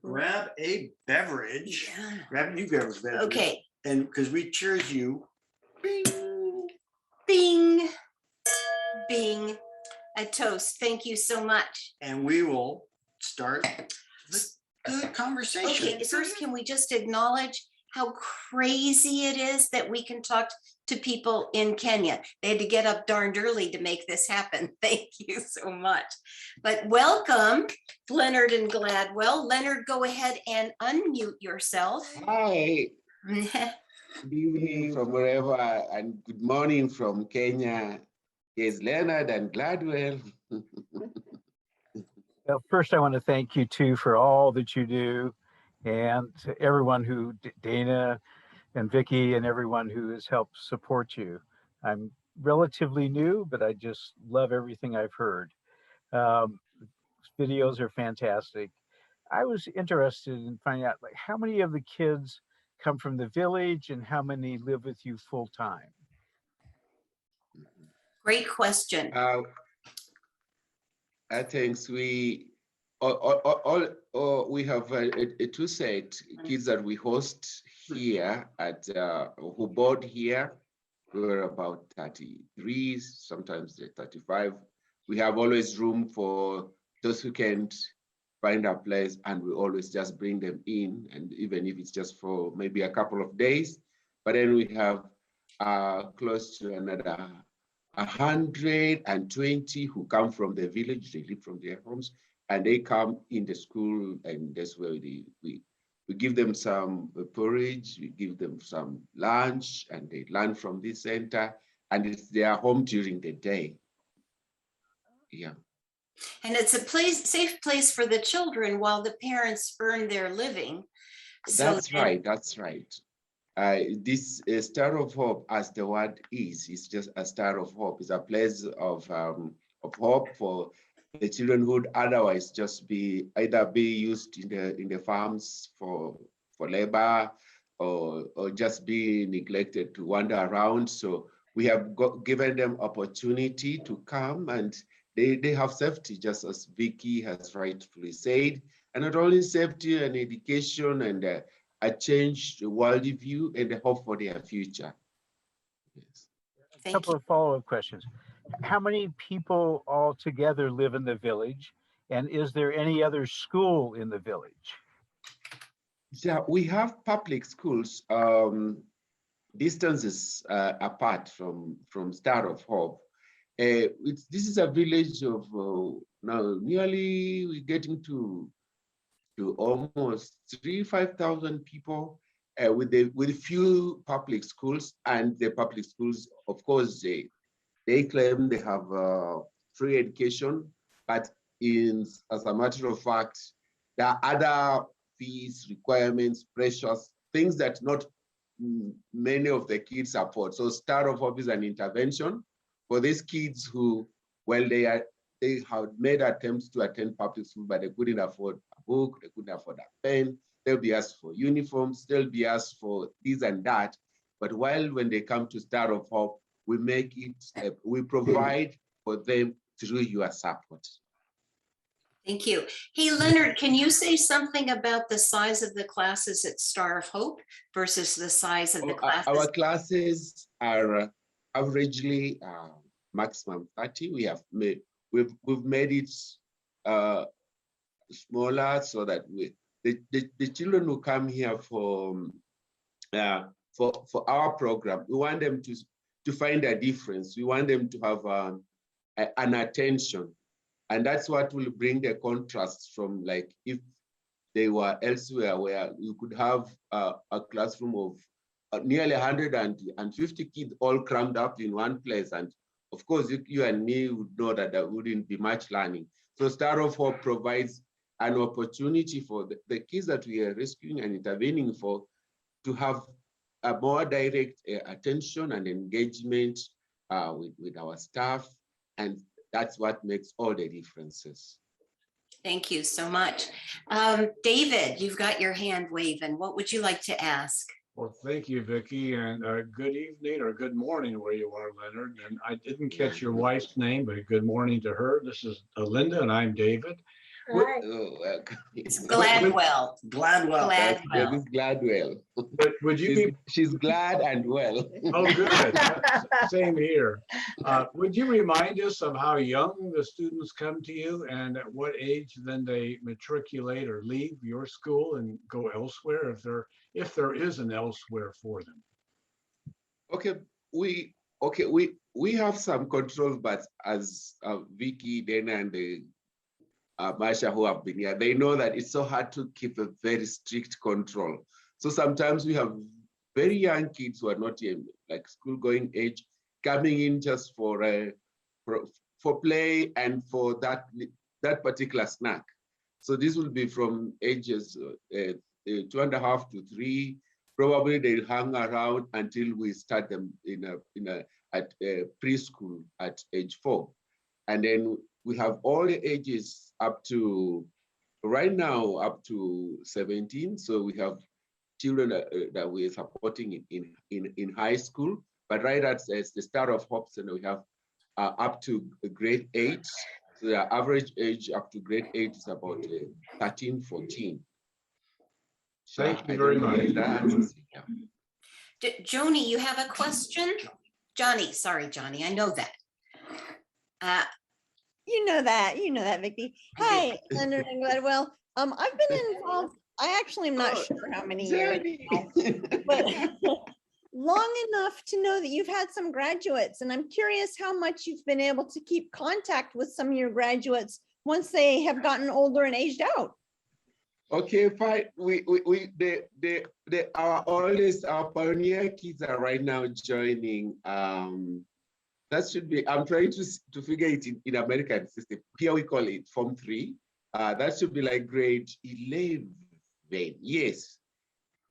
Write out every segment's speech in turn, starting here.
grab a beverage. Yeah. Grab you grab a beverage. Okay. And because we cheers you. Bing, bing, bing. A toast. Thank you so much. And we will start the good conversation. Okay, first, can we just acknowledge how crazy it is that we can talk to people in Kenya? They had to get up darned early to make this happen. Thank you so much. But welcome, Leonard and Gladwell. Leonard, go ahead and unmute yourself. Hi. Good evening from wherever, and good morning from Kenya. Here's Leonard and Gladwell. Well, first, I want to thank you too for all that you do, and to everyone who, Dana and Vicky, and everyone who has helped support you. I'm relatively new, but I just love everything I've heard. Videos are fantastic. I was interested in finding out, like, how many of the kids come from the village and how many live with you full time? Great question. I think we have a two set kids that we host here at who board here. We're about 33, sometimes 35. We have always room for those who can't find a place, and we always just bring them in, and even if it's just for maybe a couple of days. But then we have close to another 120 who come from the village. They live from their homes and they come in the school, and that's where we give them some porridge, we give them some lunch, and they learn from this center, and it's their home during the day. Yeah. And it's a safe place for the children while the parents earn their living. That's right. This Star of Hope, as the word is just a star of hope. It's a place of hope for the children who would otherwise just be used in the farms for labor, or just be neglected to wander around. So we have given them opportunity to come, and they have safety, just as Vicky has rightfully said, and not only safety and education and a changed worldview and a hope for their future. Yes. A couple of follow-up questions. How many people altogether live in the village? And is there any other school in the village? Yeah, we have public schools, distances apart from Star of Hope. This is a village of now nearly we're getting to almost 5,000 people with few public schools, and the public schools, of course, they claim they have free education, but as a matter of fact, there are other fees, requirements, pressures, things that not many of the kids afford. So Star of Hope is an intervention for these kids who, well, they have made attempts to attend public school, but they couldn't afford a book, they couldn't afford a pen, they'll be asked for uniforms, they'll be asked for this and that. But when they come to Star of Hope, we make it, we provide for them through your support. Thank you. Hey, Leonard, can you say something about the size of the classes at Star of Hope versus the size of the classes? Our classes are averagely maximum 30. We've made it smaller so that the children who come here for our program, we want them to find a difference. We want them to have an attention. And that's what will bring the contrast from, like, if they were elsewhere where you could have a classroom of nearly 150 kids all crammed up in one place. And of course, you and me would know that there wouldn't be much learning. So Star of Hope provides an opportunity for the kids that we are rescuing and intervening for to have a more direct attention and engagement with our staff. And that's what makes all the differences. Thank you so much. David, you've got your hand waving. What would you like to ask? Well, thank you, Vicki, and good evening or good morning where you are, Leonard. And I didn't catch your wife's name, but good morning to her. This is Linda, and I'm David. Hi. It's Gladwell. Gladwell. Yeah, Gladwell. this Gladwell. But would you be, She's glad and well. oh, good. Same here. Would you remind us of how young the students come to you and at what age then they matriculate or leave your school and go elsewhere if there is an elsewhere for them? Okay, we have some controls, but as Vicky, Dana, and Masha who have been here, they know that it's so hard to keep a very strict control. So sometimes we have very young kids who are not in like school-going age coming in just for play and for that particular snack. So this will be from ages 2.5 to 3. Probably they'll hang around until we start them at preschool at age 4, and then we have all the ages up to right now up to 17. So we have children that we're supporting in high school, but right at the start of Hope Center, we have up to grade 8. So the average age up to grade 8 is about 13, 14. So Thank you very much. Joni, you have a question? Johnny, sorry, Johnny, I know that. You know that, Vicky. Hi, Leonard and Gladwell. I've been involved, I actually am not sure how many years, but long enough to know that you've had some graduates, and I'm curious how much you've been able to keep contact with some of your graduates once they have gotten older and aged out. Okay, fine. Our pioneer kids are right now joining. That should be, I'm trying to figure it in American system. Here we call it Form 3. That should be like grade 11. Yes.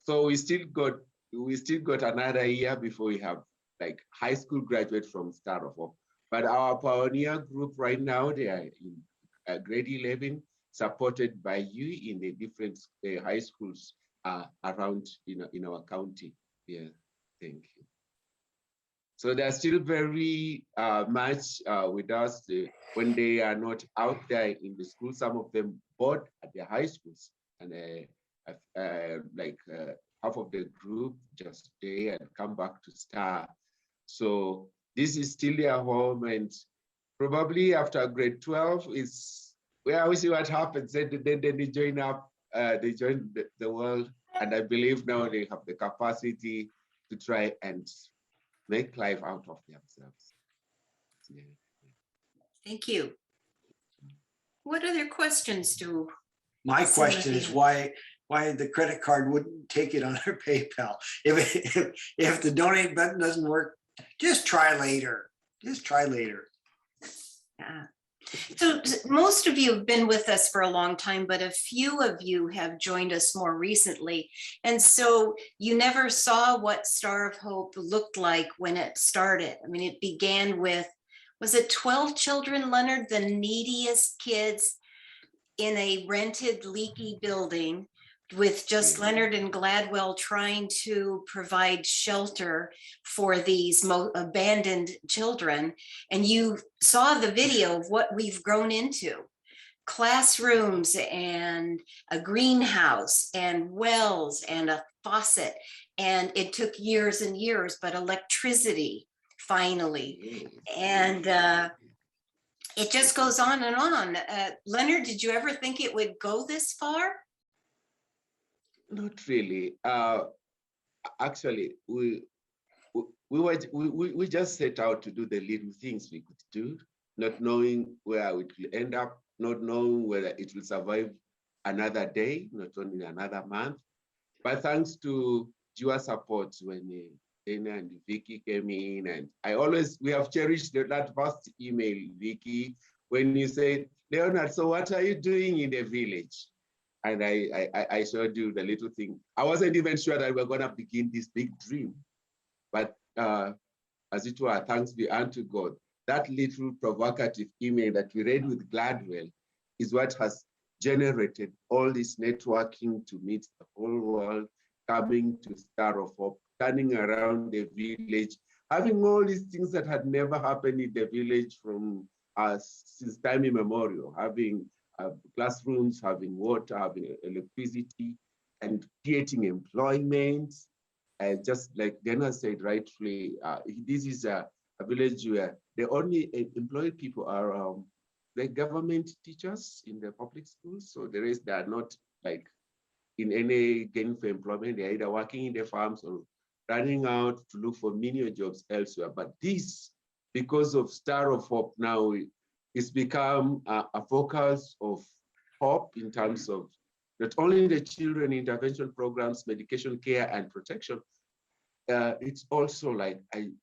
So we still got another year before we have like high school graduate from start of Hope. But our pioneer group right now, they are in grade 11, supported by you in the different high schools around in our county. Yeah, thank you. So they're still very much with us when they are not out there in the school. Some of them board at the high schools, and half of the group just stay and come back to Star. So this is still their home, and probably after grade 12 is where we see what happens. Then they join up, they join the world, and I believe now they have the capacity to try and make life out of themselves. Yeah. Thank you. What other questions do? My question is why the credit card wouldn't take it on their PayPal. If the donate button doesn't work, just try later. Just try later. Yeah. So most of you have been with us for a long time, but a few of you have joined us more recently. And so you never saw what Star of Hope looked like when it started. I mean, it began with, was it 12 children, Leonard, the neediest kids in a rented leaky building with just Leonard and Gladwell trying to provide shelter for these abandoned children. And you saw the video of what we've grown into. Classrooms and a greenhouse and wells and a faucet. And it took years and years, but electricity finally. And it just goes on and on. Leonard, did you ever think it would go this far? Not really. Actually, we just set out to do the little things we could do, not knowing where it will end up, not knowing whether it will survive another day, not only another month. But thanks to your support when Dana and Vicky came in, and we have cherished that first email, Vicky, when you said, Leonard, so what are you doing in the village? And I showed you the little thing. I wasn't even sure that we were going to begin this big dream. But as it were, thanks be unto God, that little provocative email that we read with Gladwell is what has generated all this networking to meet the whole world, coming to Star of Hope, turning around the village, having all these things that had never happened in the village from since time immemorial, having classrooms, having water, having electricity, and creating employment. And just like Dana said rightfully, this is a village where the only employed people are the government teachers in the public schools. So the rest, they are not like in any gainful employment. They're either working in the farms or running out to look for menial jobs elsewhere. But this, because of Star of Hope now, it's become a focus of hope in terms of not only the children intervention programs, medication care and protection, it's also like an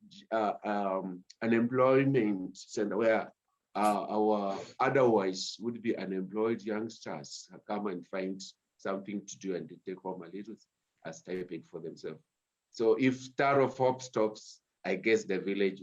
employment center where our otherwise would be unemployed youngsters come and find something to do and they take home a little as stipend for themselves. So if Star of Hope stops, I guess the village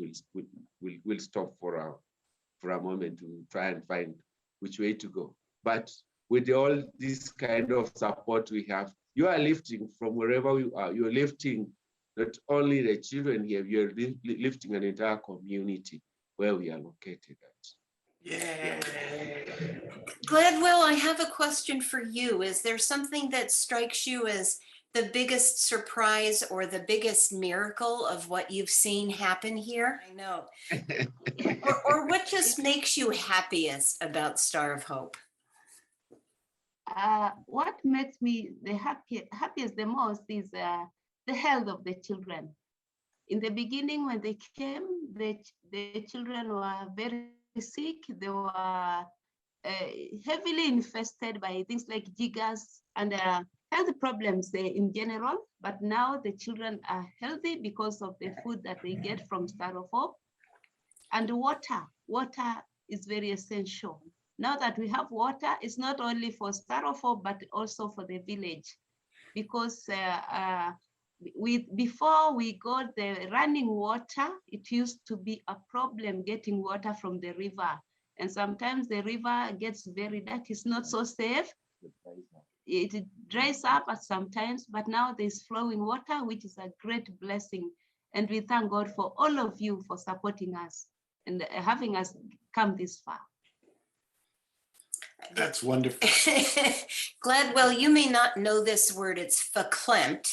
will stop for a moment to try and find which way to go. But with all this kind of support we have, you are lifting from wherever you are. You're lifting not only the children here, you're lifting an entire community where we are located at. Yeah. Gladwell, I have a question for you. Is there something that strikes you as the biggest surprise or the biggest miracle of what you've seen happen here? I know. or what just makes you happiest about Star of Hope? What makes me the happiest the most is the health of the children. In the beginning, when they came, the children were very sick. They were heavily infested by things like jiggers and health problems in general. But now the children are healthy because of the food that they get from Star of Hope. And water is very essential. Now that we have water, it's not only for Star of Hope, but also for the village. Because before we got the running water, it used to be a problem getting water from the river. And sometimes the river gets very dark, it's not so safe. It dries up at sometimes, but now there's flowing water, which is a great blessing. And we thank God for all of you for supporting us and having us come this far. That's wonderful. Gladwell, you may not know this word, it's verklempt.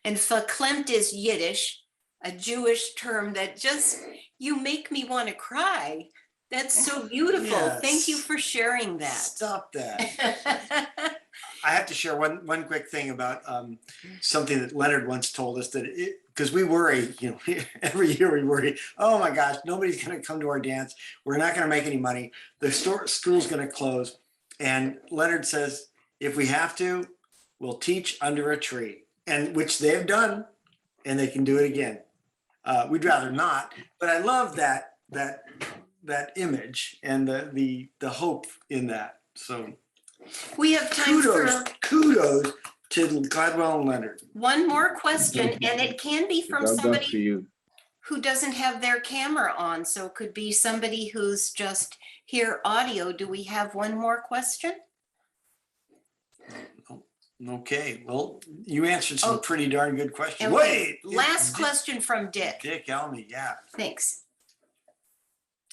And verklempt is Yiddish, a Jewish term that just, you make me want to cry. That's so beautiful. Yes. Thank you for sharing that. Stop that. I have to share one quick thing about something that Leonard once told us, that because we worry, every year we worry, oh my gosh, nobody's going to come to our dance. We're not going to make any money. The school's going to close. And Leonard says, if we have to, we'll teach under a tree, and which they have done, and they can do it again. We'd rather not, but I love that image and the hope in that. So We have time for kudos to Gladwell and Leonard. one more question, and it can be from somebody who doesn't have their camera on. So it could be somebody who's just here audio. Do we have one more question? Okay, well, you answered some pretty darn good questions. And Wait, last question from Dick. Dick Elmy, yeah. Thanks.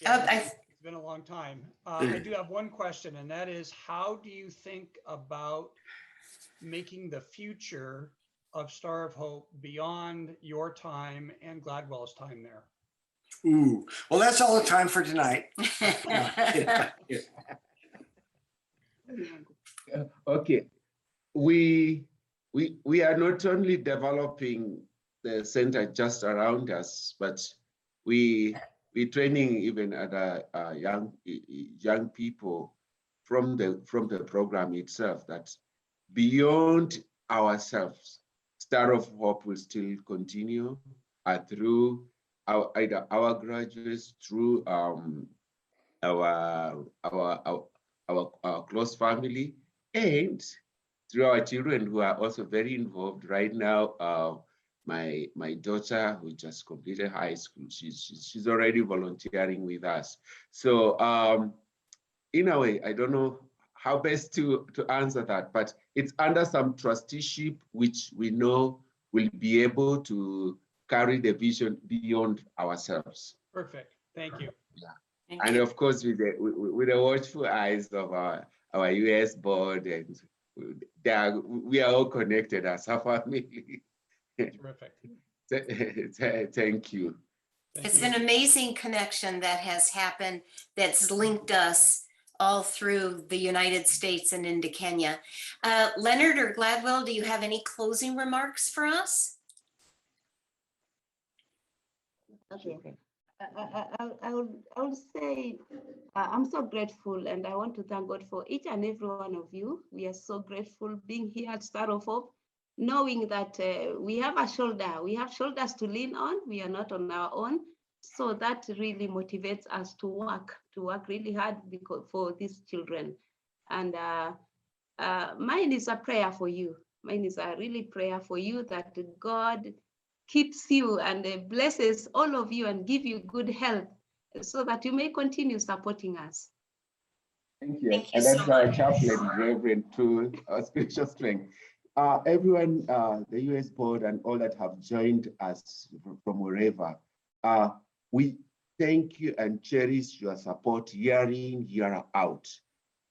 Yeah, it's been a long time. I do have one question, and that is, how do you think about making the future of Star of Hope beyond your time and Gladwell's time there? Ooh, well, that's all the time for tonight. Okay, we are not only developing the center just around us, but we're training even other young people from the program itself, that beyond ourselves, Star of Hope will still continue through either our graduates, through our close family, and through our children who are also very involved right now. My daughter, who just completed high school, she's already volunteering with us. So in a way, I don't know how best to answer that, but it's under some trusteeship, which we know will be able to carry the vision beyond ourselves. Perfect. Thank you. Yeah. And of course, with the watchful eyes of our US board, and we are all connected as a family. Terrific. Thank you. It's an amazing connection that has happened that's linked us all through the United States and into Kenya. Leonard or Gladwell, do you have any closing remarks for us? Okay. I would say I'm so grateful, and I want to thank God for each and every one of you. We are so grateful being here at Star of Hope, knowing that we have a shoulder, we have shoulders to lean on. We are not on our own. So that really motivates us to work really hard for these children. And mine is a prayer for you. Mine is a really prayer for you that God keeps you and blesses all of you and give you good health so that you may continue supporting us. Thank you. Thank you And so that's our much. chaplain, Reverend, to our spiritual strength. Everyone, the US board and all that have joined us from wherever, we thank you and cherish your support year in, year out.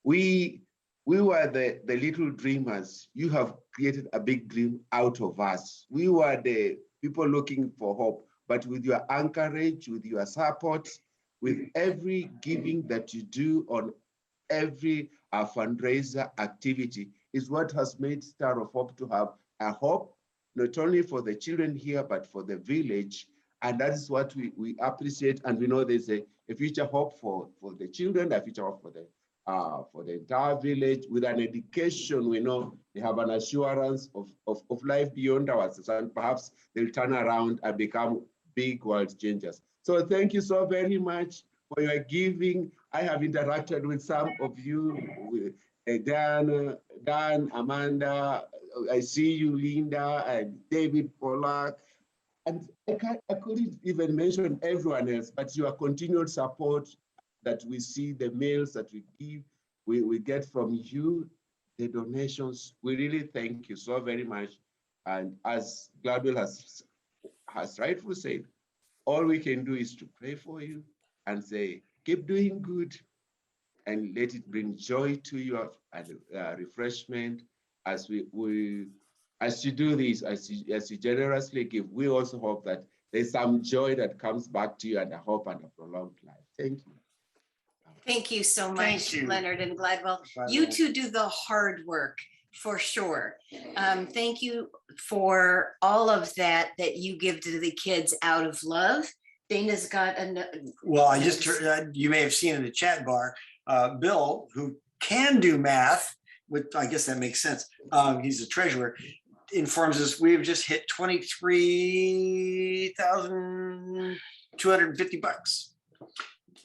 We were the little dreamers. You have created a big dream out of us. We were the people looking for hope, but with your anchorage, with your support, with every giving that you do on every fundraiser activity is what has made Star of Hope to have a hope, not only for the children here, but for the village. And that is what we appreciate. And we know there's a future hope for the children, a future hope for the entire village. With an education, we know they have an assurance of life beyond ours, and perhaps they'll turn around and become big world changers. So thank you so very much for your giving. I have interacted with some of you, with Dan, Amanda, I see you, Linda, and David Pollack. And I couldn't even mention everyone else, but your continued support that we see, the mails that we give, we get from you, the donations. We really thank you so very much. And as Gladwell has rightfully said, all we can do is to pray for you and say, keep doing good and let it bring joy to you and refreshment as as you do this, as you generously give. We also hope that there's some joy that comes back to you and a hope and a prolonged life. Thank you. Thank you so much, Thank you. Leonard and Gladwell. You two do the hard work for sure. Thank you for all of that you give to the kids out of love. Dana's got Well, I just heard, you may have seen in the chat bar, Bill, who can do math, which I guess that makes sense. He's the treasurer, informs us we have just hit $23,250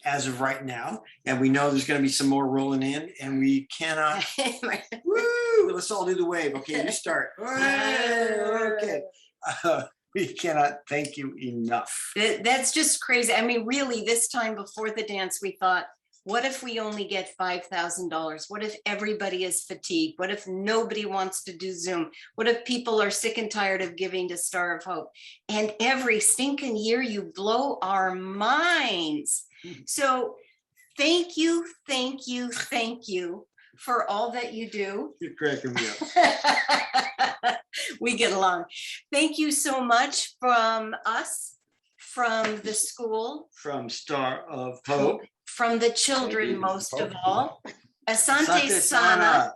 as of right now. And we know there's going to be some more rolling in, and we cannot, woo, let's all do the wave. Okay, you start. Okay. We cannot thank you enough. That's just crazy. I mean, really, this time before the dance, we thought, what if we only get $5,000? What if everybody is fatigued? What if nobody wants to do Zoom? What if people are sick and tired of giving to Star of Hope? And every stinking year you blow our minds. So thank you, thank you, thank you for all that you do. You're cracking me up. We get along. Thank you so much from us, from the school, From Star of Hope. from the children, most of all. Asante Sana.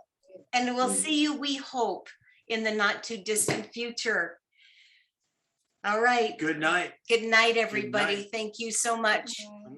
And we'll see you, we hope, in the not too distant future. All right. Good night. Good night, everybody. night. Thank you so much. Good